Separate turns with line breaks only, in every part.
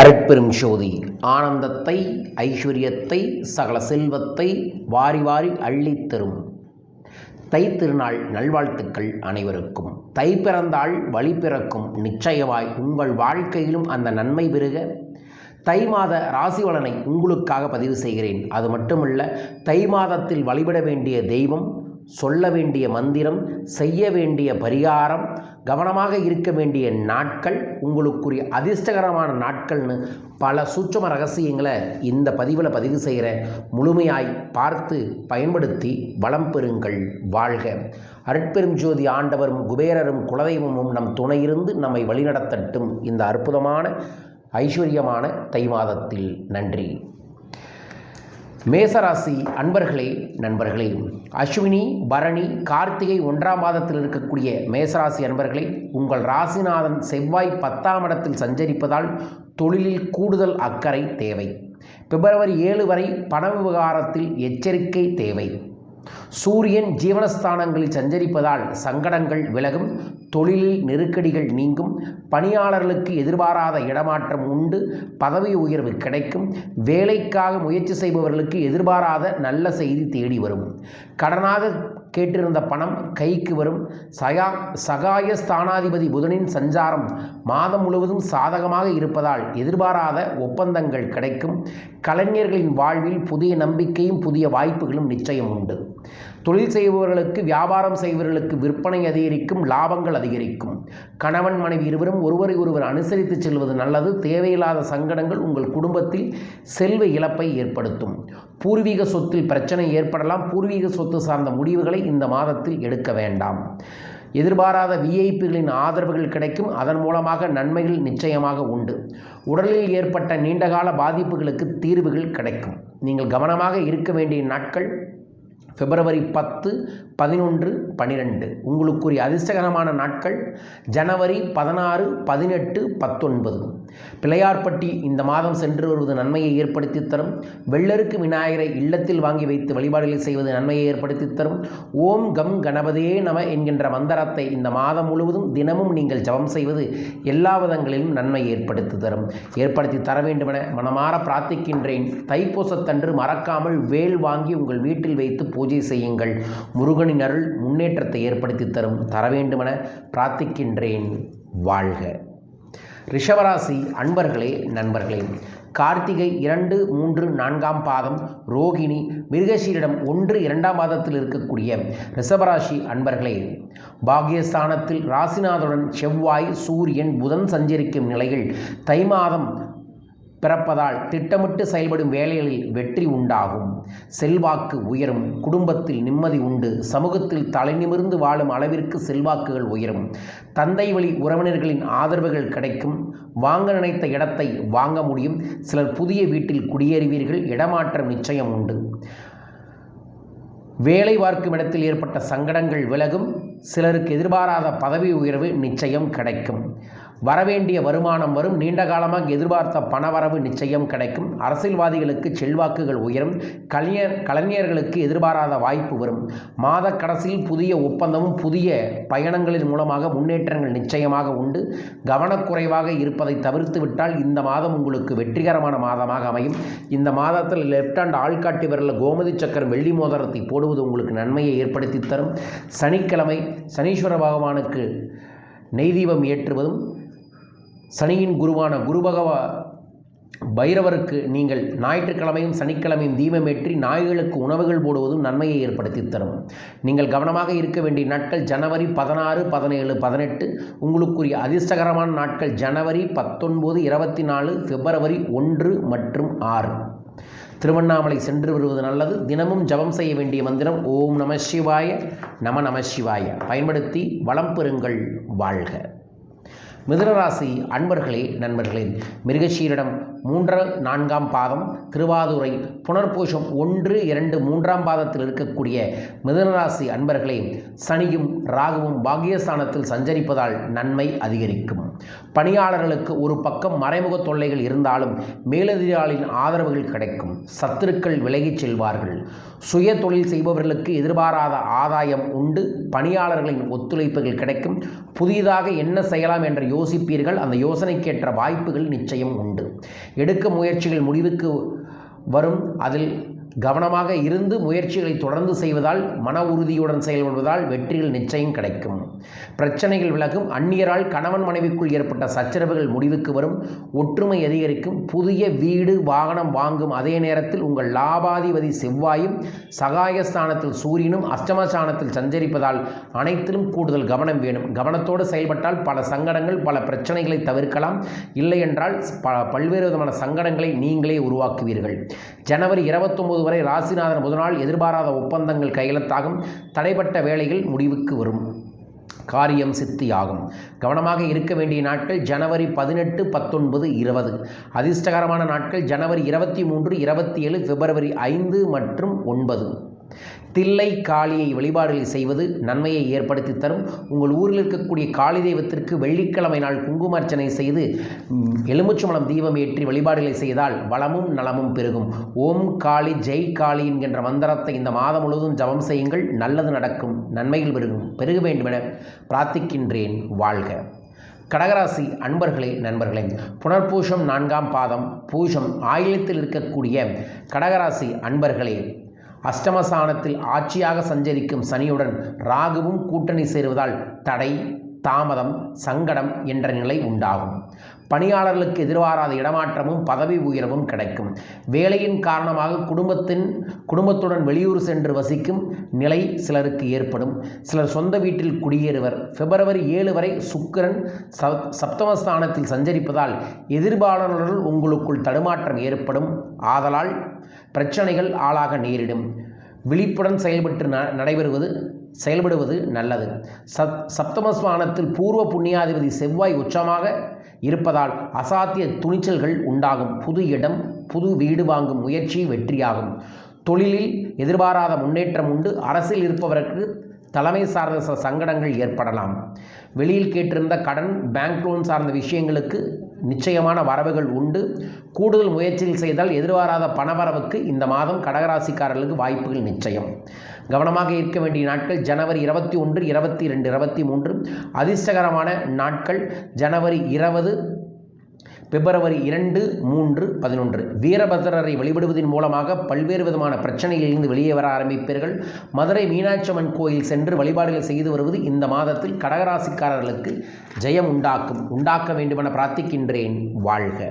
அருட்பெரும் ஜோதி ஆனந்தத்தை, ஐஸ்வர்யத்தை, சகல செல்வத்தை வாரி வாரி அள்ளித்தரும் தை திருநாள் நல்வாழ்த்துக்கள் அனைவருக்கும். தை பிறந்தால் வழி பிறக்கும், நிச்சயமாய் உங்கள் வாழ்க்கையிலும் அந்த நன்மை பெருக தை மாத ராசி பலனை உங்களுக்காக பதிவு செய்கிறேன். அது மட்டுமல்ல, தை மாதத்தில் வழிபட வேண்டிய தெய்வம், சொல்ல வேண்டிய மந்திரம், செய்ய வேண்டிய பரிகாரம், கவனமாக இருக்க வேண்டிய நாட்கள், உங்களுக்குரிய அதிர்ஷ்டகரமான நாட்கள்னு பல சூட்சும ரகசியங்களை இந்த பதிவில் பதிவு செய்கிற. முழுமையாய் பார்த்து பயன்படுத்தி வளம் பெறுங்கள். வாழ்க. அருட்பெரும் ஜோதி ஆண்டவரும் குபேரரும் குலதெய்வமும் நம் துணையிருந்து நம்மை வழிநடத்தட்டும் இந்த அற்புதமான ஐஸ்வர்யமான தை மாதத்தில். நன்றி. மேசராசி அன்பர்களே, நண்பர்களே, அஸ்வினி, பரணி, கார்த்திகை 1ஆம் மாதத்தில் இருக்கக்கூடிய மேசராசி அன்பர்களே, உங்கள் ராசிநாதன் செவ்வாய் 10ஆம் இடத்தில் சஞ்சரிப்பதால் தொழிலில் கூடுதல் அக்கறை தேவை. பிப்ரவரி 7 வரை பண விவகாரத்தில் எச்சரிக்கை தேவை. சூரியன் ஜீவனஸ்தானங்களில் சஞ்சரிப்பதால் சங்கடங்கள் விலகும், தொழிலில் நெருக்கடிகள் நீங்கும், பணியாளர்களுக்கு எதிர்பாராத இடமாற்றம் உண்டு, பதவி உயர்வு கிடைக்கும், வேலைக்காக முயற்சி செய்பவர்களுக்கு எதிர்பாராத நல்ல செய்தி தேடி வரும், கடனாக கேட்டிருந்த பணம் கைக்கு வரும், சகாய ஸ்தானாதிபதி புதனின் சஞ்சாரம் மாதம் முழுவதும் சாதகமாக இருப்பதால் எதிர்பாராத ஒப்பந்தங்கள் கிடைக்கும், கலைஞர்களின் வாழ்வில் புதிய நம்பிக்கையும் புதிய வாய்ப்புகளும் நிச்சயம் உண்டு. தொழில் செய்பவர்களுக்கு, வியாபாரம் செய்பவர்களுக்கு விற்பனை அதிகரிக்கும், லாபங்கள் அதிகரிக்கும். கணவன் மனைவி இருவரும் ஒருவரை ஒருவர் அனுசரித்து செல்வது நல்லது. தேவையில்லாத சங்கடங்கள் உங்கள் குடும்பத்தில் செல்வ இழப்பை ஏற்படுத்தும். பூர்வீக சொத்தில் பிரச்சனை ஏற்படலாம். பூர்வீக சொத்து சார்ந்த முடிவுகளை இந்த மாதத்தில் எடுக்க வேண்டாம். எதிர்பாராத விஐபிகளின் ஆதரவுகள் கிடைக்கும். அதன் மூலமாக நன்மைகள் நிச்சயமாக உண்டு. உடலில் ஏற்பட்ட நீண்டகால பாதிப்புகளுக்கு தீர்வுகள் கிடைக்கும். நீங்கள் கவனமாக இருக்க வேண்டிய நாட்கள் பிப்ரவரி 10, 11, 12. உங்களுக்குரிய அதிர்ஷ்டகரமான நாட்கள் ஜனவரி 16, 18, 19. பிள்ளையார்பட்டி இந்த மாதம் சென்று வருவது நன்மையை ஏற்படுத்தி தரும். வெள்ளருக்கு விநாயகரை இல்லத்தில் வாங்கி வைத்து வழிபாடுகளை செய்வது நன்மையை ஏற்படுத்தி தரும். ஓம் கம் கணபதியே நம என்கின்ற மந்திரத்தை இந்த மாதம் முழுவதும் தினமும் நீங்கள் ஜபம் செய்வது எல்லா விதங்களிலும் நன்மை ஏற்படுத்தி தரும். ஏற்படுத்தி தர வேண்டுமென மனமாற பிரார்த்திக்கின்றேன். தைப்பூசத்தன்று மறக்காமல் வேல் வாங்கி உங்கள் வீட்டில் வைத்து பூஜை செய்யுங்கள். முருகனின் அருள் முன்னேற்றத்தை ஏற்படுத்தி தரும். தர வேண்டுமென பிரார்த்திக்கின்றேன். வாழ்க. ரிஷபராசி அன்பர்களே, நண்பர்களே, கார்த்திகை 2, 3, 4ஆம் பாதம், ரோகிணி, மிருகசீரிடம் 1, 2ஆம் பாதத்தில் இருக்கக்கூடிய ரிஷபராசி அன்பர்களே, பாக்யஸ்தானத்தில் ராசிநாதனுடன் செவ்வாய், சூரியன், புதன் சஞ்சரிக்கும் நிலையில் தை மாதம் பிறப்பதால் திட்டமிட்டு செயல்படும் வேலைகளில் வெற்றி உண்டாகும். செல்வாக்கு உயரும். குடும்பத்தில் நிம்மதி உண்டு. சமூகத்தில் தலைநிமிர்ந்து வாழும் அளவிற்கு செல்வாக்குகள் உயரும். தந்தை வழி உறவினர்களின் ஆதரவுகள் கிடைக்கும். வாங்க நினைத்த இடத்தை வாங்க முடியும். சிலர் புதிய வீட்டில் குடியேறுவீர்கள். இடமாற்றம் நிச்சயம் உண்டு. வேலை பார்க்கும் இடத்தில் ஏற்பட்ட சங்கடங்கள் விலகும். சிலருக்கு எதிர்பாராத பதவி உயர்வு நிச்சயம் கிடைக்கும். வரவேண்டிய வருமானம் வரும். நீண்ட காலமாக எதிர்பார்த்த பணவரவு நிச்சயம் கிடைக்கும். அரசியல்வாதிகளுக்கு செல்வாக்குகள் உயரும். கலைஞர்களுக்கு எதிர்பாராத வாய்ப்பு வரும். மாத கடைசியில் புதிய ஒப்பந்தமும் புதிய பயணங்களின் மூலமாக முன்னேற்றங்கள் நிச்சயமாக உண்டு. கவனக்குறைவாக இருப்பதை தவிர்த்து விட்டால் இந்த மாதம் உங்களுக்கு வெற்றிகரமான மாதமாக அமையும். இந்த மாதத்தில் லெஃப்ட் ஹேண்ட் ஆள்காட்டி விரலில் கோமதி சக்கரம் வெள்ளி மோதிரத்தை போடுவது உங்களுக்கு நன்மையை ஏற்படுத்தி தரும். சனிக்கிழமை சனீஸ்வர பகவானுக்கு நெய்தீபம் ஏற்றுவதும், சனியின் குருவான பைரவருக்கு நீங்கள் ஞாயிற்றுக்கிழமையும் சனிக்கிழமையும் தீபமேற்றி நாய்களுக்கு உணவுகள் போடுவதும் நன்மையை ஏற்படுத்தி தரும். நீங்கள் கவனமாக இருக்க வேண்டிய நாட்கள் ஜனவரி 16, 17, 18. உங்களுக்குரிய அதிர்ஷ்டகரமான நாட்கள் ஜனவரி 19, 24, பிப்ரவரி 1 மற்றும் 6. திருவண்ணாமலை சென்று வருவது நல்லது. தினமும் ஜபம் செய்ய வேண்டிய மந்திரம் ஓம் நம சிவாய நம சிவாய பயன்படுத்தி வளம் பெறுங்கள். வாழ்க. மிதுனராசி அன்பர்களே, நண்பர்களே, மிருகசீரிடம் 3, 4ஆம் பாதம், திருவாதுரை, புனர்பூஷம் 1, 2, 3ஆம் பாதத்தில் இருக்கக்கூடிய மிதுனராசி அன்பர்களே, சனியும் ராகுவும் பாக்யஸ்தானத்தில் சஞ்சரிப்பதால் நன்மை அதிகரிக்கும். பணியாளர்களுக்கு ஒரு பக்கம் மறைமுக தொல்லைகள் இருந்தாலும் மேலதிகாரிகளின் ஆதரவுகள் கிடைக்கும். சத்துருக்கள் விலகிச் செல்வார்கள். சுய தொழில் செய்பவர்களுக்கு எதிர்பாராத ஆதாயம் உண்டு. பணியாளர்களின் ஒத்துழைப்புகள் கிடைக்கும். புதிதாக என்ன செய்யலாம் என்ற யோசிப்பீர்கள். அந்த யோசனைக்கேற்ற வாய்ப்புகள் நிச்சயம் உண்டு. எடுக்க முயற்சிகள் முடிவுக்கு வரும். அதில் கவனமாக இருந்து முயற்சிகளை தொடர்ந்து செய்வதால், மன உறுதியுடன் செயல்படுவதால் வெற்றிகள் நிச்சயம் கிடைக்கும். பிரச்சனைகள் விலகும். அந்நியரால் கணவன் மனைவிக்குள் ஏற்பட்ட சச்சரவுகள் முடிவுக்கு வரும். ஒற்றுமை அதிகரிக்கும். புதிய வீடு வாகனம் வாங்கும். அதே நேரத்தில் உங்கள் லாபாதிபதி செவ்வாயும் சகாயஸ்தானத்தில் சூரியனும் அஷ்டமஸ்தானத்தில் சஞ்சரிப்பதால் அனைத்திலும் கூடுதல் கவனம் வேணும். கவனத்தோடு செயல்பட்டால் பல சங்கடங்கள், பல பிரச்சனைகளை தவிர்க்கலாம். இல்லை என்றால் பல்வேறு விதமான சங்கடங்களை நீங்களே உருவாக்குவீர்கள். ஜனவரி 29 வரை ராசிநாதன் புதனால் எதிர்பாராத ஒப்பந்தங்கள் கையெழுத்தாகும். தடைப்பட்ட வேலைகள் முடிவுக்கு வரும். காரியம் சித்தியாகும். கவனமாக இருக்க வேண்டிய நாட்கள் ஜனவரி 18, 19, 20. அதிர்ஷ்டகரமான நாட்கள் ஜனவரி 23, 27, பிப்ரவரி 5 மற்றும் 9. தில்லை காளியை வழிபாடுகளை செய்வது நன்மையை ஏற்படுத்தி தரும். உங்கள் ஊரில் இருக்கக்கூடிய காளி தெய்வத்திற்கு வெள்ளிக்கிழமை நாள் குங்குமார்ச்சனை செய்து எலுமிச்சம்பழம் தீபம் ஏற்றி வழிபாடுகளை செய்தால் வளமும் நலமும் பெருகும். ஓம் காளி ஜெய் காளி என்கின்ற மந்திரத்தை இந்த மாதம் முழுவதும் ஜபம் செய்யுங்கள். நல்லது நடக்கும். நன்மைகள் பெருக வேண்டுமென பிரார்த்திக்கின்றேன். வாழ்க. கடகராசி அன்பர்களே, நண்பர்களே, புனர்பூஷம் 4ஆம் பாதம், பூஷம் ஆயிலத்தில் இருக்கக்கூடிய கடகராசி அன்பர்களே, அஷ்டமஸ்தானத்தில் ஆட்சியாக சஞ்சரிக்கும் சனியுடன் ராகுவும் கூட்டணி சேருவதால் தடை, தாமதம், சங்கடம் என்ற நிலை உண்டாகும். பணியாளர்களுக்கு எதிர்பாராத இடமாற்றமும் பதவி உயர்வும் கிடைக்கும். வேலையின் காரணமாக குடும்பத்துடன் வெளியூர் சென்று வசிக்கும் நிலை சிலருக்கு ஏற்படும். சிலர் சொந்த வீட்டில் குடியேறுவர். பிப்ரவரி 7 வரை சுக்கிரன் சப்தமஸ்தானத்தில் சஞ்சரிப்பதால் எதிர்பாளர்கள் உங்களுக்குள் தடுமாற்றம் ஏற்படும். ஆதலால் பிரச்சனைகள் ஆளாக நேரிடும். விழிப்புடன் செயல்படுவது நல்லது. சப்தமஸ்தானத்தில் பூர்வ புண்ணியாதிபதி செவ்வாய் உச்சமாக இருப்பதால் அசாத்திய துணிச்சல்கள் உண்டாகும். புது இடம், புது வீடு வாங்கும் முயற்சி வெற்றியாகும். தொழிலில் எதிர்பாராத முன்னேற்றம் உண்டு. அரசில் இருப்பவருக்கு தலைமை சார்ந்த சில சங்கடங்கள் ஏற்படலாம். வெளியில் கேட்டிருந்த கடன், பேங்க் லோன் சார்ந்த விஷயங்களுக்கு நிச்சயமான வரவுகள் உண்டு. கூடுதல் முயற்சிகள் செய்தால் எதிர்பாராத பணவரவுக்கு இந்த மாதம் கடகராசிக்காரர்களுக்கு வாய்ப்புகள் நிச்சயம். கவனமாக இருக்க வேண்டிய நாட்கள் ஜனவரி 21, 22, 23. அதிர்ஷ்டகரமான நாட்கள் ஜனவரி 20, பிப்ரவரி 2, 3, 11. வீரபத்ரரை வழிபடுவதன் மூலமாக பல்வேறு விதமான பிரச்சனைகளிலிருந்து வெளியே வர ஆரம்பிப்பீர்கள். மதுரை மீனாட்சி அம்மன் கோயில் சென்று வழிபாடுகள் செய்து வருவது இந்த மாதத்தில் கடகராசிக்காரர்களுக்கு ஜெயம் உண்டாக்க வேண்டுமென பிரார்த்திக்கின்றேன். வாழ்க.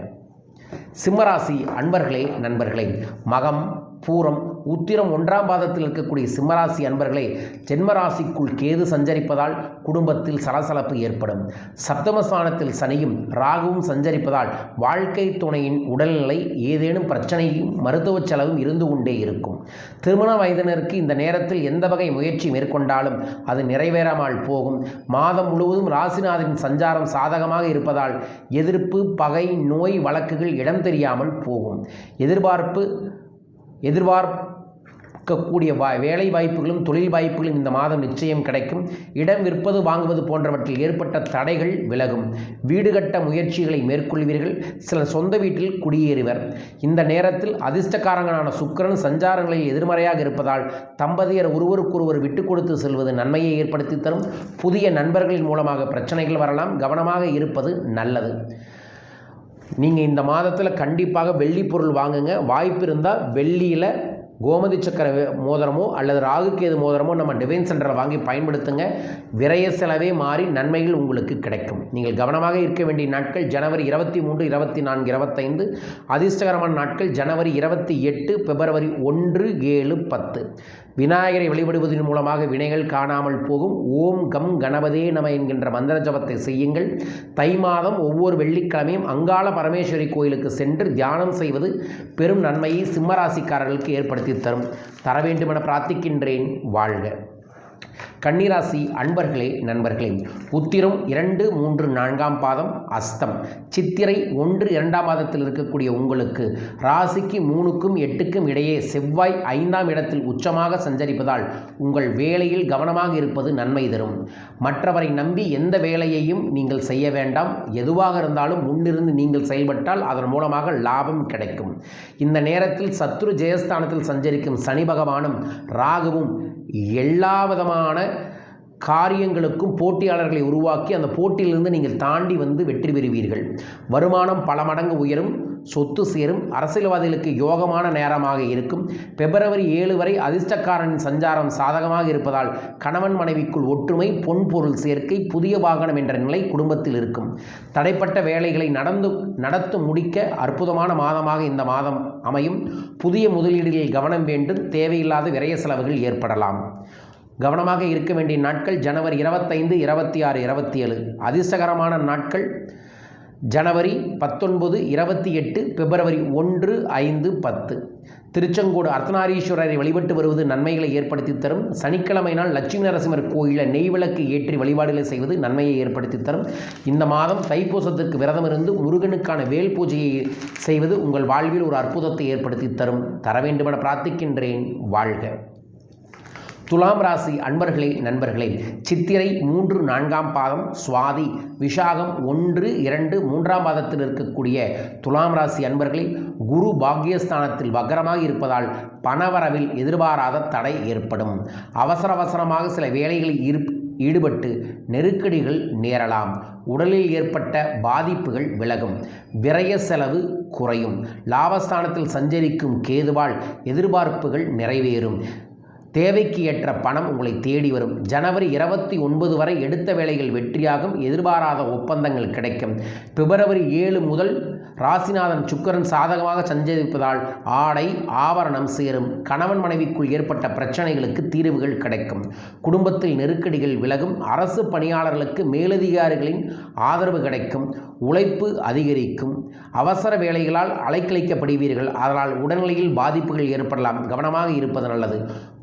சிம்மராசி அன்பர்களே, நண்பர்களே, மகம், பூரம், உத்திரம் 1ஆம் பாதத்தில் இருக்கக்கூடிய சிம்மராசி அன்பர்களே, ஜென்மராசிக்குள் கேது சஞ்சரிப்பதால் குடும்பத்தில் சலசலப்பு ஏற்படும். சப்தமஸ்தானத்தில் சனியும் ராகுவும் சஞ்சரிப்பதால் வாழ்க்கை துணையின் உடல்நிலை ஏதேனும் பிரச்சனையும் மருத்துவ செலவும் இருந்து கொண்டே இருக்கும். திருமண வயதினருக்கு இந்த நேரத்தில் எந்த வகை முயற்சி மேற்கொண்டாலும் அது நிறைவேறாமல் போகும். மாதம் முழுவதும் ராசிநாதனின் சஞ்சாரம் சாதகமாக இருப்பதால் எதிர்ப்பு, பகை, நோய் வழக்குகள் இடம் தெரியாமல் போகும். எதிர்பார்க்கக்கூடிய வேலை வாய்ப்புகளும் தொழில் வாய்ப்புகளும் இந்த மாதம் நிச்சயம் கிடைக்கும். இடம் விற்பது, வாங்குவது போன்றவற்றில் ஏற்பட்ட தடைகள் விலகும். வீடு கட்ட முயற்சிகளை மேற்கொள்வீர்கள். சிலர் சொந்த வீட்டில் குடியேறுவர். இந்த நேரத்தில் அதிர்ஷ்டக்காரங்களான சுக்கிரன் சஞ்சாரங்களில் எதிர்மறையாக இருப்பதால் தம்பதியர் ஒருவருக்கொருவர் விட்டு கொடுத்து செல்வது நன்மையை ஏற்படுத்தி தரும். புதிய நண்பர்களின் மூலமாக பிரச்சனைகள் வரலாம். கவனமாக இருப்பது நல்லது. நீங்கள் இந்த மாதத்தில் கண்டிப்பாக வெள்ளி பொருள் வாங்குங்க. வாய்ப்பு இருந்தால் வெள்ளியில் கோமதி சக்கர மோதிரமோ அல்லது ராகுகேது மோதிரமோ நம்ம டிவைன் சென்டரில் வாங்கி பயன்படுத்துங்க. விரய செலவே மாறி நன்மைகள் உங்களுக்கு கிடைக்கும். நீங்கள் கவனமாக இருக்க வேண்டிய நாட்கள் ஜனவரி 23, 24, 25. அதிர்ஷ்டகரமான நாட்கள் ஜனவரி 28, பிப்ரவரி 1, 7, 10. விநாயகரை வழிபடுவதன் மூலமாக வினைகள் காணாமல் போகும். ஓம் கம் கணபதே நம என்கின்ற மந்திர ஜபத்தை செய்யுங்கள். தை மாதம் ஒவ்வொரு வெள்ளிக்கிழமையும் அங்காள பரமேஸ்வரி கோயிலுக்கு சென்று தியானம் செய்வது பெரும் நன்மையை சிம்மராசிக்காரர்களுக்கு ஏற்படுத்தி தர வேண்டுமென பிரார்த்திக்கின்றேன். வாழ்க. கன்னிராசி அன்பர்களே, நண்பர்களே, உத்திரம் 2, 3, 4ஆம் பாதம், அஸ்தம், சித்திரை 1, 2ஆம் பாதத்தில் இருக்கக்கூடிய உங்களுக்கு ராசிக்கு 3க்கும் 8க்கும் இடையே செவ்வாய் 5ஆம் இடத்தில் உச்சமாக சஞ்சரிப்பதால் உங்கள் வேலையில் கவனமாக இருப்பது நன்மை தரும். மற்றவரை நம்பி எந்த வேலையையும் நீங்கள் செய்ய வேண்டாம். எதுவாக இருந்தாலும் முன்னிருந்து நீங்கள் செயல்பட்டால் அதன் மூலமாக லாபம் கிடைக்கும். இந்த நேரத்தில் சத்ரு ஜெயஸ்தானத்தில் சஞ்சரிக்கும் சனி பகவானும் ராகுவும் எல்லா விதமான காரியங்களுக்கும் போட்டியாளர்களை உருவாக்கி அந்த போட்டியிலிருந்து நீங்கள் தாண்டி வந்து வெற்றி பெறுவீர்கள். வருமானம் பல மடங்கு உயரும், சொத்து சேரும். அரசியல்வாதிகளுக்கு யோகமான நேரமாக இருக்கும். பிப்ரவரி 7 வரை அதிர்ஷ்டக்காரனின் சஞ்சாரம் சாதகமாக இருப்பதால் கணவன் மனைவிக்குள் ஒற்றுமை, பொன் பொருள் சேர்க்கை, புதிய வாகனம் என்ற நிலை குடும்பத்தில் இருக்கும். தடைப்பட்ட வேலைகளை நடத்து முடிக்க அற்புதமான மாதமாக இந்த மாதம் அமையும். புதிய முதலீடுகளில் கவனம் வேண்டும். தேவையில்லாத விரய செலவுகள் ஏற்படலாம். கவனமாக இருக்க வேண்டிய நாட்கள் ஜனவரி 25, 26, 27. அதிர்ஷ்டகரமான நாட்கள் ஜனவரி 19, 28, பிப்ரவரி 1, 5, 10. திருச்செங்கோடு அர்த்தநாரீஸ்வரரை வழிபட்டு வருவது நன்மைகளை ஏற்படுத்தி தரும். சனிக்கிழமை நாள் லட்சுமி நரசிம்மர் கோயிலில் நெய் விளக்கு ஏற்றி வழிபாடுகளை செய்வது நன்மையை ஏற்படுத்தி தரும். இந்த மாதம் தைப்பூசத்திற்கு விரதம் இருந்து முருகனுக்கான வேல் பூஜையை செய்வது உங்கள் வாழ்வில் ஒரு அற்புதத்தை ஏற்படுத்தி தரும். தர வேண்டுமென பிரார்த்திக்கின்றேன். வாழ்க. துலாம் ராசி அன்பர்களே, நண்பர்களே, சித்திரை 3, 4ஆம் பாதம், சுவாதி, விஷாகம் 1, 2, 3ஆம் பாதத்தில் இருக்கக்கூடிய துலாம் ராசி அன்பர்களே, குரு பாக்கியஸ்தானத்தில் வக்ரமாக இருப்பதால் பணவரவில் எதிர்பாராத தடை ஏற்படும். அவசரமாக சில வேலைகளில் ஈடுபட்டு நெருக்கடிகள் நேரலாம். உடலில் ஏற்பட்ட பாதிப்புகள் விலகும். விரய செலவு குறையும். லாபஸ்தானத்தில் சஞ்சரிக்கும் கேதுவால் எதிர்பார்ப்புகள் நிறைவேறும். தேவைக்கு ஏற்ற பணம் உங்களை தேடி வரும். ஜனவரி 29 வரை எடுத்த வேலைகள் வெற்றியாகும். எதிர்பாராத ஒப்பந்தங்கள் கிடைக்கும். பிப்ரவரி 7 முதல் ராசிநாதன் சுக்கிரன் சாதகமாக சஞ்சரிப்பதால் ஆடை ஆபரணம் சேரும். கணவன் மனைவிக்குள் ஏற்பட்ட பிரச்சனைகளுக்கு தீர்வுகள் கிடைக்கும். குடும்பத்தில் நெருக்கடிகள் விலகும். அரசு பணியாளர்களுக்கு மேலதிகாரிகளின் ஆதரவு கிடைக்கும். உழைப்பு அதிகரிக்கும். அவசர வேலைகளால் அலைக்கழிக்கப்படுவீர்கள். அதனால் உடல்நிலையில் பாதிப்புகள் ஏற்படலாம். கவனமாக இருப்பது நல்லது.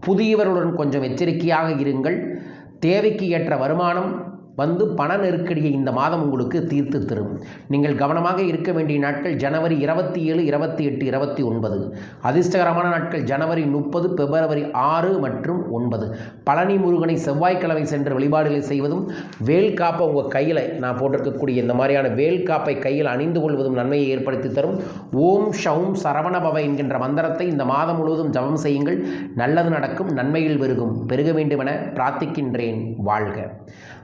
புதியவர்களுடன் கொஞ்சம் எச்சரிக்கையாக இருங்கள். தேவைக்கு ஏற்ற வருமானம் வந்து பண நெருக்கடியை இந்த மாதம் உங்களுக்கு தீர்த்து தரும். நீங்கள் கவனமாக இருக்க வேண்டிய நாட்கள் ஜனவரி 27, 28, 29. அதிர்ஷ்டகரமான நாட்கள் ஜனவரி 30, பிப்ரவரி 6 மற்றும் 9. பழனி முருகனை செவ்வாய்க்கிழமை சென்று வழிபாடுகளை செய்வதும், வேல் காப்பை உங்கள் கையில் நான் போட்டிருக்கக்கூடிய இந்த மாதிரியான வேல் காப்பை கையில் அணிந்து கொள்வதும் நன்மையை ஏற்படுத்தி தரும். ஓம் ஷவும் சரவணபவ என்கின்ற மந்திரத்தை இந்த மாதம் முழுவதும் ஜபம் செய்யுங்கள். நல்லது நடக்கும். நன்மைகள் பெருக வேண்டுமென பிரார்த்திக்கின்றேன். வாழ்க.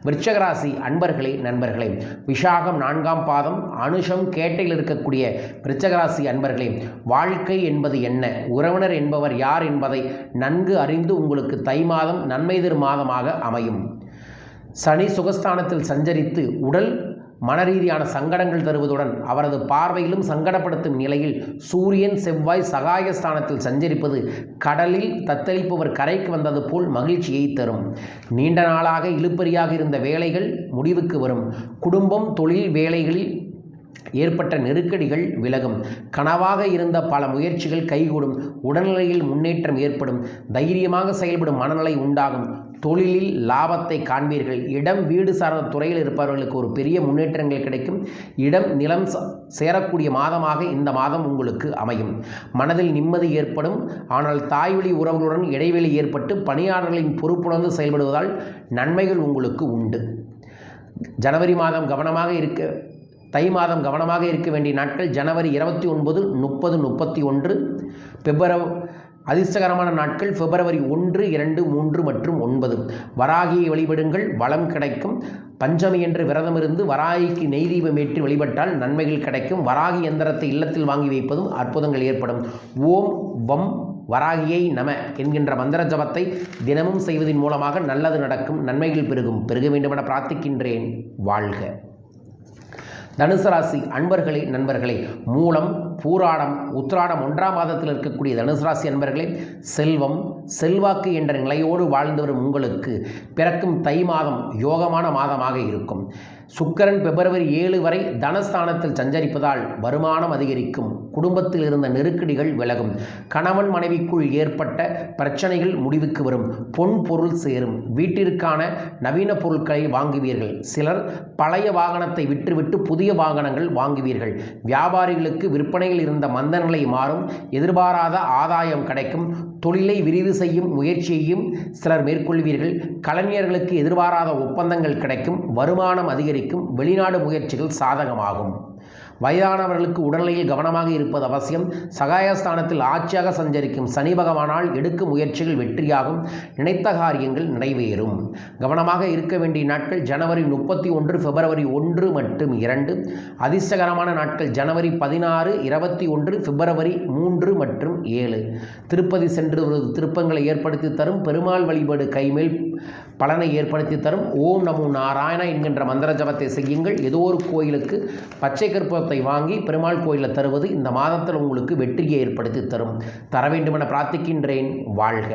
விருச்சிக ராசி அன்பர்களே, நண்பர்களே, விஷாகம் 4ஆம் பாதம், அனுஷம் கேட்டையில் இருக்கக்கூடிய விருச்சிக ராசி அன்பர்களே, வாழ்க்கை என்பது என்ன, உறவினர் என்பவர் யார் என்பதை நன்கு அறிந்து உங்களுக்கு தை மாதம் நன்மை தரும் மாதமாக அமையும். சனி சுகஸ்தானத்தில் சஞ்சரித்து உடல் மனரீதியான சங்கடங்கள் தருவதுடன் அவரது பார்வையிலும் சங்கடப்படுத்தும் நிலையில் சூரியன் செவ்வாய் சகாயஸ்தானத்தில் சஞ்சரிப்பது கடலில் தத்தளிப்பவர் கரைக்கு வந்தது போல் மகிழ்ச்சியை தரும். நீண்ட நாளாக இழுபறியாக இருந்த வேலைகள் முடிவுக்கு வரும். குடும்பம், தொழில், வேலைகளில் ஏற்பட்ட நெருக்கடிகள் விலகும். கனவாக இருந்த பல முயற்சிகள் கைகூடும். உடல்நிலையில் முன்னேற்றம் ஏற்படும். தைரியமாக செயல்படும் மனநிலை உண்டாகும். தொழிலில் லாபத்தை காண்பீர்கள். இடம் வீடு சார்ந்த துறையில் இருப்பவர்களுக்கு ஒரு பெரிய முன்னேற்றங்கள் கிடைக்கும். இடம் நிலம் சேரக்கூடிய மாதமாக இந்த மாதம் உங்களுக்கு அமையும். மனதில் நிம்மதி ஏற்படும். ஆனால் தாய்வழி உறவுகளுடன் இடைவெளி ஏற்பட்டு பணியாளர்களின் பொறுப்புணர்ந்து செயல்படுவதால் நன்மைகள் உங்களுக்கு உண்டு. ஜனவரி மாதம் கவனமாக இருக்க தை மாதம் கவனமாக இருக்க வேண்டிய நாட்கள் ஜனவரி 29, 30, 31. அதிர்ஷ்டகரமான நாட்கள் பிப்ரவரி 1, 2, 3 மற்றும் 9. வராகியை வழிபடுங்கள். வளம் கிடைக்கும். பஞ்சமி என்று விரதம் இருந்து வராகிக்கு நெய் தீபம் ஏற்றி வழிபட்டால் நன்மைகள் கிடைக்கும். வராகி எந்திரத்தை இல்லத்தில் வாங்கி வைப்பதும் அற்புதங்கள் ஏற்படும். ஓம் வம் வராகியை நம என்கின்ற மந்திர ஜபத்தை தினமும் செய்வதன் மூலமாக நல்லது நடக்கும். நன்மைகள் பெருக வேண்டுமென பிரார்த்திக்கின்றேன். வாழ்க. தனுசு ராசி அன்பர்களே, நண்பர்களே, மூலம், பூராடம், உத்திராடம் 1ஆம் மாதத்தில் இருக்கக்கூடிய தனுசு ராசி அன்பர்களே, செல்வம், செல்வாக்கு என்ற நிலையோடு வாழ்ந்து வரும் உங்களுக்கு பிறக்கும் தை மாதம் யோகமான மாதமாக இருக்கும். சுக்கிரன் பிப்ரவரி 7 வரை தனஸ்தானத்தில் சஞ்சரிப்பதால் வருமானம் அதிகரிக்கும். குடும்பத்தில் இருந்த நெருக்கடிகள் விலகும். கணவன் மனைவிக்குள் ஏற்பட்ட பிரச்சனைகள் முடிவுக்கு வரும். பொன் பொருள் சேரும். வீட்டிற்கான நவீன பொருட்களை வாங்குவீர்கள். சிலர் பழைய வாகனத்தை விற்றுவிட்டு புதிய வாகனங்கள் வாங்குவீர்கள். வியாபாரிகளுக்கு விற்பனையில் இருந்த மந்தநிலை மாறும். எதிர்பாராத ஆதாயம் கிடைக்கும். தொழிலை விரிவு செய்யும் முயற்சியையும் சிலர் மேற்கொள்வீர்கள். கலைஞர்களுக்கு எதிர்பாராத ஒப்பந்தங்கள் கிடைக்கும். வருமானம் அதிகரிக்கும். வெளிநாடு முயற்சிகள் சாதகமாகும். வயதானவர்களுக்கு உடல்நிலையில் கவனமாக இருப்பது அவசியம். சகாயஸ்தானத்தில் ஆட்சியாக சஞ்சரிக்கும் சனி பகவானால் எடுக்கும் முயற்சிகள் வெற்றியாகும். நினைத்த காரியங்கள் நிறைவேறும். கவனமாக இருக்க வேண்டிய நாட்கள் ஜனவரி 31, பிப்ரவரி 1 மற்றும் 2. அதிர்ஷ்டகரமான நாட்கள் ஜனவரி 16, 21, பிப்ரவரி 3 மற்றும் 7. திருப்பதி சென்று திருப்பங்களை ஏற்படுத்தி தரும். பெருமாள் வழிபாடு கைமேல் பலனை ஏற்படுத்தி தரும். ஓம் நமோ நாராயண என்கின்ற மந்திர ஜபத்தை செய்யுங்கள். ஏதோ ஒரு கோயிலுக்கு பச்சை கற்பூரத்தை வாங்கி பெருமாள் கோயிலில் தருவது இந்த மாதத்தில் உங்களுக்கு வெற்றியை ஏற்படுத்தி தரும். தர வேண்டுமென பிரார்த்திக்கின்றேன். வாழ்க.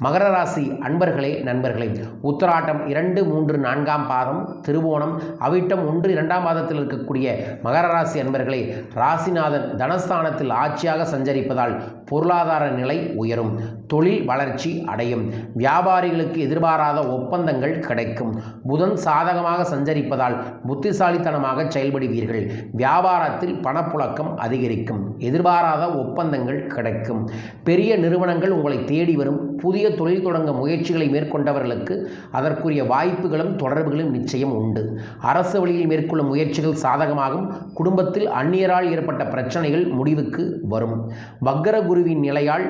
மகர ராசி அன்பர்களே, நண்பர்களே, உத்திராட்டம் 2, 3, 4ஆம் பாதம், திருவோணம், அவிட்டம் 1, 2ஆம் பாதத்தில் இருக்கக்கூடிய மகர ராசி அன்பர்களே, ராசிநாதன் தனஸ்தானத்தில் ஆட்சியாக சஞ்சரிப்பதால் பொருளாதார நிலை உயரும். தொழில் வளர்ச்சி அடையும். வியாபாரிகளுக்கு எதிர்பாராத ஒப்பந்தங்கள் கிடைக்கும். புதன் சாதகமாக சஞ்சரிப்பதால் புத்திசாலித்தனமாக செயல்படுவீர்கள். வியாபாரத்தில் பணப்புழக்கம் அதிகரிக்கும். எதிர்பாராத ஒப்பந்தங்கள் கிடைக்கும். பெரிய நிறுவனங்கள் உங்களை தேடி வரும். புதிய தொழில் தொடங்க முயற்சிகளை மேற்கொண்டவர்களுக்கு அதற்குரிய வாய்ப்புகளும் தொடர்புகளும் நிச்சயம் உண்டு. அரசு வழியில் மேற்கொள்ளும் முயற்சிகள் சாதகமாகும். குடும்பத்தில் அந்நியரால் ஏற்பட்ட பிரச்சனைகள் முடிவுக்கு வரும். வக்கர குருவின் நிலையால்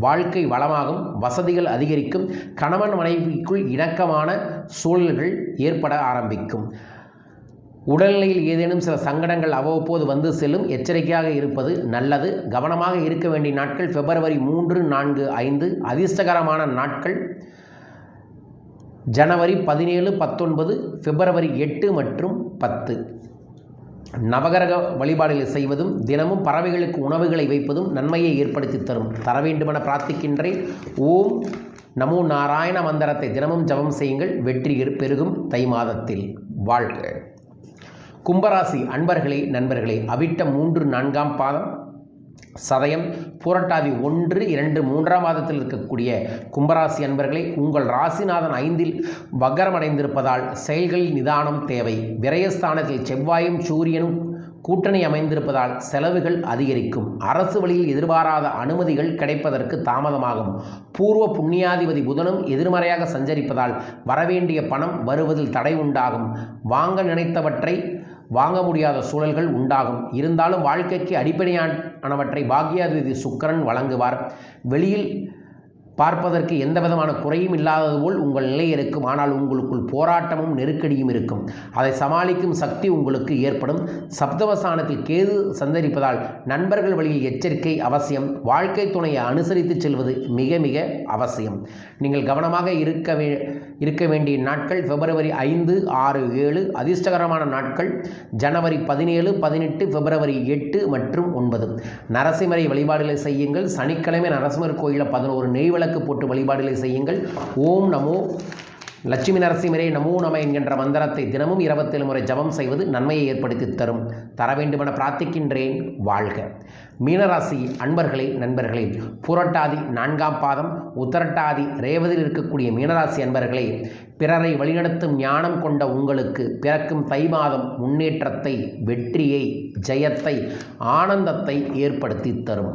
வாழ்க்கை வளமாகும். வசதிகள் அதிகரிக்கும். கணவன் மனைவிக்குள் இணக்கமான சூழல்கள் ஏற்பட ஆரம்பிக்கும். உடல்நிலையில் ஏதேனும் சில சங்கடங்கள் அவ்வப்போது வந்து செல்லும். எச்சரிக்கையாக இருப்பது நல்லது. கவனமாக இருக்க வேண்டிய நாட்கள் பிப்ரவரி 3, 4, 5. அதிர்ஷ்டகரமான நாட்கள் ஜனவரி 17, 19, பிப்ரவரி 8 மற்றும் 10. நவகிரக வழிபாடுகளை செய்வதும் தினமும் பறவைகளுக்கு உணவுகளை வைப்பதும் நன்மையை ஏற்படுத்தி தரும். தர வேண்டுமென பிரார்த்திக்கின்றேன். ஓம் நமோ நாராயண மந்திரத்தை தினமும் ஜபம் செய்யுங்கள். வெற்றி பெருகும் தை மாதத்தில். வாழ்க. கும்பராசி அன்பர்களே, நண்பர்களே, அவிட்டம் 3, 4ஆம் பாதம், சதயம், புரட்டாதி 1, 2, 3ஆம் மாதத்தில் இருக்கக்கூடிய கும்பராசி அன்பர்களே, உங்கள் ராசிநாதன் 5இல் வக்கரமடைந்திருப்பதால் செயல்களில் நிதானம் தேவை. விரயஸ்தானத்தில் செவ்வாயும் சூரியனும் கூட்டணி அமைந்திருப்பதால் செலவுகள் அதிகரிக்கும். அரசு வழியில் எதிர்பாராத அனுமதிகள் கிடைப்பதற்கு தாமதமாகும். பூர்வ புண்ணியாதிபதி புதனும் எதிர்மறையாக சஞ்சரிப்பதால் வரவேண்டிய பணம் வருவதில் தடை உண்டாகும். வாங்க நினைத்தவற்றை வாங்க முடியாத சூழல்கள் உண்டாகும். இருந்தாலும் வாழ்க்கைக்கு அடிப்படையானவற்றை பாக்கியாதிபதி சுக்கிரன் வழங்குவார். வெளியில் பார்ப்பதற்கு எந்த விதமான குறையும் இல்லாதது போல் உங்கள் நிலை இருக்கும். ஆனால் உங்களுக்குள் போராட்டமும் நெருக்கடியும் இருக்கும். அதை சமாளிக்கும் சக்தி உங்களுக்கு ஏற்படும். சப்தமஸ்தானத்தில் கேது சந்தரிப்பதால் நண்பர்கள் வழியில் எச்சரிக்கை அவசியம். வாழ்க்கை துணையை அனுசரித்து செல்வது மிக மிக அவசியம். நீங்கள் கவனமாக இருக்க வேண்டிய நாட்கள் பிப்ரவரி 5, 6, 7. அதிர்ஷ்டகரமான நாட்கள் ஜனவரி 17, 18, பிப்ரவரி 8 மற்றும் 9. நரசிம்மரை வழிபாடுகளை செய்யுங்கள். சனிக்கிழமை நரசிம்மர் கோயிலில் 11 நெய்விளக்கு போட்டு வழிபாடுகளை செய்யுங்கள். ஓம் நமோ லட்சுமி நரசிம்மரே நமோ நம என்கின்ற மந்திரத்தை தினமும் 27 முறை ஜபம் செய்வது நன்மையை ஏற்படுத்தி தரும். தர வேண்டுமென பிரார்த்திக்கின்றேன். வாழ்க. மீனராசி அன்பர்களே, நண்பர்களே, புரட்டாதி 4ஆம் பாதம், உத்தரட்டாதி ரேவதியில் இருக்கக்கூடிய மீனராசி அன்பர்களே, பிறரை வழிநடத்தும் ஞானம் கொண்ட உங்களுக்கு பிறக்கும் தை மாதம் முன்னேற்றத்தை, வெற்றியை, ஜெயத்தை, ஆனந்தத்தை ஏற்படுத்தி தரும்.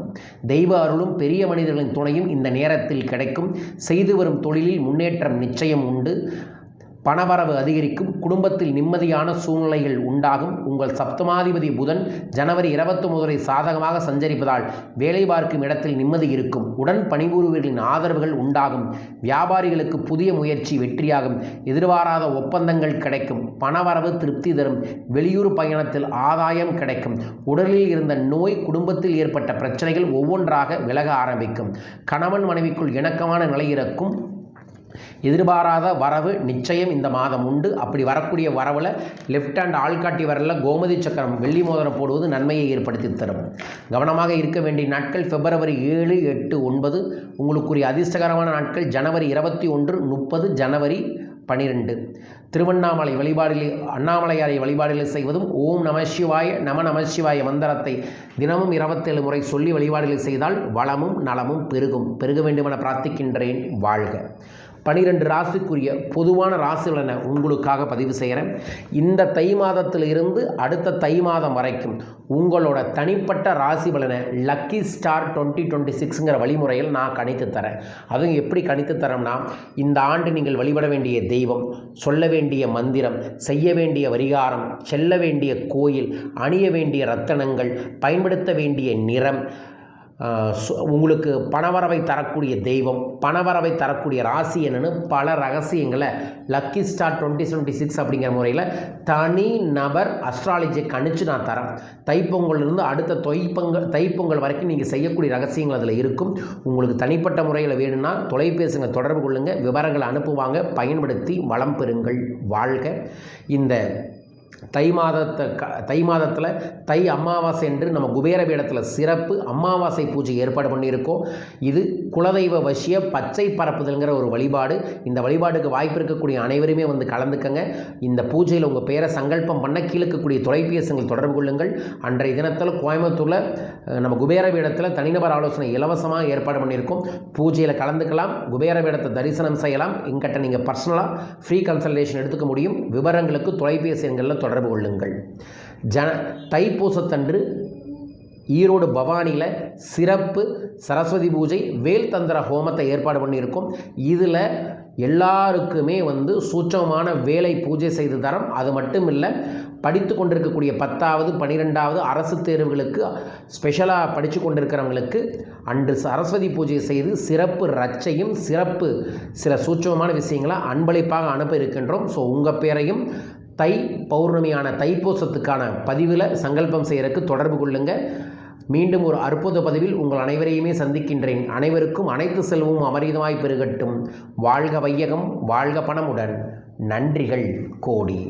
தெய்வ அருளும் பெரிய மனிதர்களின் துணையும் இந்த நேரத்தில் கிடைக்கும். செய்து வரும் தொழிலில் முன்னேற்றம் நிச்சயம் உண்டு. பணவரவு அதிகரிக்கும். குடும்பத்தில் நிம்மதியான சூழ்நிலைகள் உண்டாகும். உங்கள் சப்தமாதிபதி புதன் ஜனவரி 21 சாதகமாக சஞ்சரிப்பதால் வேலை பார்க்கும் இடத்தில் நிம்மதி இருக்கும். உடன் பணிபுரிவர்களின் ஆதரவுகள் உண்டாகும். வியாபாரிகளுக்கு புதிய முயற்சி வெற்றியாகும். எதிர்பாராத ஒப்பந்தங்கள் கிடைக்கும். பணவரவு திருப்தி தரும். வெளியூர் பயணத்தில் ஆதாயம் கிடைக்கும். உடலில் இருந்த நோய், குடும்பத்தில் ஏற்பட்ட பிரச்சனைகள் ஒவ்வொன்றாக விலக ஆரம்பிக்கும். கணவன் மனைவிக்குள் இணக்கமான நிலை இருக்கும். எதிர்பாராத வரவு நிச்சயம் இந்த மாதம் உண்டு. அப்படி வரக்கூடிய வரவில் லெஃப்ட் ஹேண்ட் ஆள்காட்டி வரல கோமதி சக்கரம் வெள்ளி மோதிரம் போடுவது நன்மையை ஏற்படுத்தி தரும். கவனமாக இருக்க வேண்டிய நாட்கள் பிப்ரவரி 7, 8, 9. உங்களுக்குரிய அதிர்ஷ்டகரமான நாட்கள் ஜனவரி 21, 30, ஜனவரி 12. திருவண்ணாமலை வழிபாடிலே அண்ணாமலையாரை வழிபாடுகளை செய்வதும் ஓம் நம சிவாய நம சிவாய மந்திரத்தை தினமும் 27 முறை சொல்லி வழிபாடுகளை செய்தால் வளமும் நலமும் பெருக வேண்டுமென பிரார்த்திக்கின்றேன். வாழ்க. 12 ராசிக்குரிய பொதுவான ராசிகளை உங்களுக்காக பதிவு செய்கிறேன். இந்த தை மாதத்தில் இருந்து அடுத்த தை மாதம் வரைக்கும் உங்களோட தனிப்பட்ட ராசி பலனை லக்கி ஸ்டார் 2026ங்கிற வழிமுறையில் நான் கணித்து தரேன். அதுவும் எப்படி கணித்து தரேன்னா, இந்த ஆண்டு நீங்கள் வழிபட வேண்டிய தெய்வம், சொல்ல வேண்டிய மந்திரம், செய்ய வேண்டிய பரிகாரம், செல்ல வேண்டிய கோயில், அணிய வேண்டிய ரத்தனங்கள், பயன்படுத்த வேண்டிய நிறம், உங்களுக்கு பணவரவை தரக்கூடிய தெய்வம், பணவரவை தரக்கூடிய ராசி என்னன்னு பல ரகசியங்களை லக்கி ஸ்டார் 2026 அப்படிங்கிற முறையில் தனி நபர் அஸ்ட்ராலஜியை கணிச்சு நான் தரேன். தைப்பொங்கலிருந்து அடுத்த தைப்பொங்கல் வரைக்கும் நீங்கள் செய்யக்கூடிய ரகசியங்கள் அதில் இருக்கும். உங்களுக்கு தனிப்பட்ட முறையில் வேணும்னா தொலைபேசிகளை தொடர்பு கொள்ளுங்கள், விவரங்களை அனுப்புவாங்க, பயன்படுத்தி வளம் பெறுங்கள். வாழ்க. இந்த தை மாதத்தில் தை அமாவாசை என்று நம்ம குபேர பீடத்தில் சிறப்பு அமாவாசை பூஜை ஏற்பாடு பண்ணியிருக்கோம். இது குலதெய்வ வசிய பச்சை பரப்புதல்ங்கிற ஒரு வழிபாடு. இந்த வழிபாடுக்கு வாய்ப்பு இருக்கக்கூடிய அனைவருமே வந்து கலந்துக்கங்க. இந்த பூஜையில் உங்கள் பேரை சங்கல்பம் பண்ண கீழக்கக்கூடிய தொலைபேசிகள் தொடர்பு கொள்ளுங்கள். அன்றைய தினத்தில் கோயம்புத்தூரில் நம்ம குபேர பீடத்தில் தனிநபர் ஆலோசனை இலவசமாக ஏற்பாடு பண்ணியிருக்கோம். பூஜையில் கலந்துக்கலாம், குபேர பீடத்தை தரிசனம் செய்யலாம். எங்கிட்ட நீங்கள் பர்சனலாக ஃப்ரீ கன்சல்டேஷன் எடுத்துக்க முடியும். விவரங்களுக்கு தொலைபேசி எண்களில் தொடர்பு கொள்ளுங்கள். தைப்பூசத்தன்று ஈரோடு பவானியில் சிறப்பு சரஸ்வதி பூஜை வேல் தந்திர ஹோமத்தை ஏற்பாடு பண்ணியிருக்கோம். இதில் எல்லாருக்குமே வந்து சூட்சமான வேலை பூஜை செய்து தரோம். அது மட்டும் இல்லை, படித்து கொண்டிருக்கக்கூடிய 10வது 12வது அரசு தேர்வுகளுக்கு ஸ்பெஷலாக படித்து கொண்டிருக்கிறவங்களுக்கு அன்று சரஸ்வதி பூஜை செய்து சிறப்பு ரச்சையும் சிறப்பு சில சூட்சமான விஷயங்களை அன்பளிப்பாக அனுப்ப இருக்கின்றோம். ஸோ உங்கள் பேரையும் தை பௌர்ணமியான தைப்பூசத்துக்கான பதிவில் சங்கல்பம் செய்கிறதுக்கு தொடர்பு கொள்ளுங்கள். மீண்டும் ஒரு அற்புத பதிவில் உங்கள் அனைவரையுமே சந்திக்கின்றேன். அனைவருக்கும் அனைத்து செல்வமும் அபரிதமாய் பெருகட்டும். வாழ்க வையகம், வாழ்க பணமுடன். நன்றிகள் கோடி.